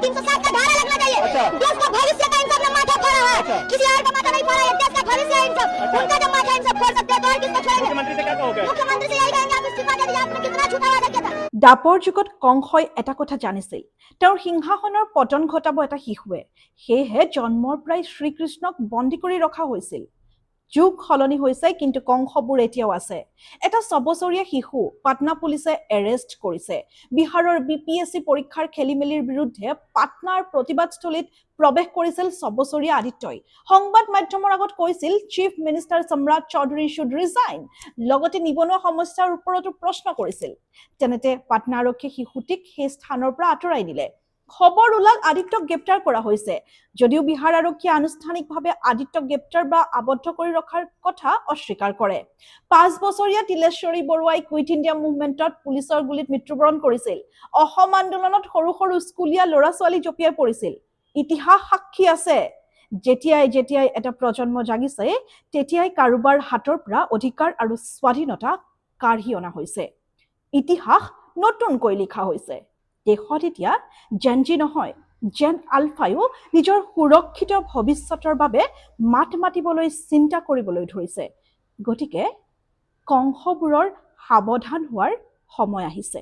307 का धारा लगना चाहिए। देश का भविष्य का इन सब ने माथा फोड़ा है, किसी और का माथा नहीं फोड़ा है। देश का भविष्य है इन सब, उनका जब माथा इन सब फोड़ सकते हैं तो और किसको छोड़ेंगे? मुख्यमंत्री से क्या कहोगे? मुख्यमंत्री से यही कहेंगे, आप इस्तीफा दे दीजिए। आपने कितना झूठा वादा किया था। দাপৰ যুগত কংসই এটা কথা জানিছিল, তেওঁৰ সিংহাসনৰ পতন ঘটাব এটা শিশুৱে। সেয়েহে জন্মৰ পৰাই শ্ৰীকৃষ্ণক বন্দী কৰি ৰখা হৈছিল। যুগ সলনি হৈছে, কিন্তু কংসবোৰ এতিয়াও আছে। এটা 6 বছৰীয়া শিশু পাটনা পুলিচে এৰেষ্ট কৰিছে। বিহাৰৰ BPSC পৰীক্ষাৰ খেলিমেলিৰ বিৰুদ্ধে পাটনাৰ প্ৰতিবাদস্থলীত প্ৰৱেশ কৰিছিল 6 বছৰীয়া আদিত্যই। সংবাদ মাধ্যমৰ আগত কৈছিল chief minister Samrat Choudhary should resign. লগতে নিবনুৱা সমস্যাৰ ওপৰতো প্ৰশ্ন কৰিছিল। তেনেতে পাটনা আৰক্ষীয়ে শিশুটিক সেই স্থানৰ পৰা আঁতৰাই নিলে। খবৰ ওলাল আদিত্যক গ্ৰেপ্তাৰ কৰা হৈছে। যদিও বিহাৰ আৰক্ষীয়ে আনুষ্ঠানিকভাৱে আদিত্যক গ্ৰেপ্তাৰ বা আবদ্ধ কৰি ৰখাৰ কথা অস্বীকাৰ কৰে। 5 বছৰীয়া তিলেশ্বৰী বৰুৱাই কুইট ইণ্ডিয়া মুভমেণ্টত পুলিচৰ গুলীত মৃত্যুবৰণ কৰিছিল। অসম আন্দোলনত সৰু সৰু স্কুলীয়া ল'ৰা ছোৱালী জঁপিয়াই পৰিছিল। ইতিহাস সাক্ষী আছে, যেতিয়াই এটা প্ৰজন্ম জাগিছে, তেতিয়াই কাৰোবাৰ হাতৰ পৰা অধিকাৰ আৰু স্বাধীনতা কাঢ়ি অনা হৈছে। ইতিহাস নতুনকৈ লিখা হৈছে। দেশত এতিয়া জেনজি নহয়, জেন আলফায়ো নিজৰ সুৰক্ষিত ভৱিষ্যতৰ বাবে মাত মাতিবলৈ চিন্তা কৰিবলৈ ধৰিছে। গতিকে কংসবোৰৰ সাৱধান হোৱাৰ সময় আহিছে।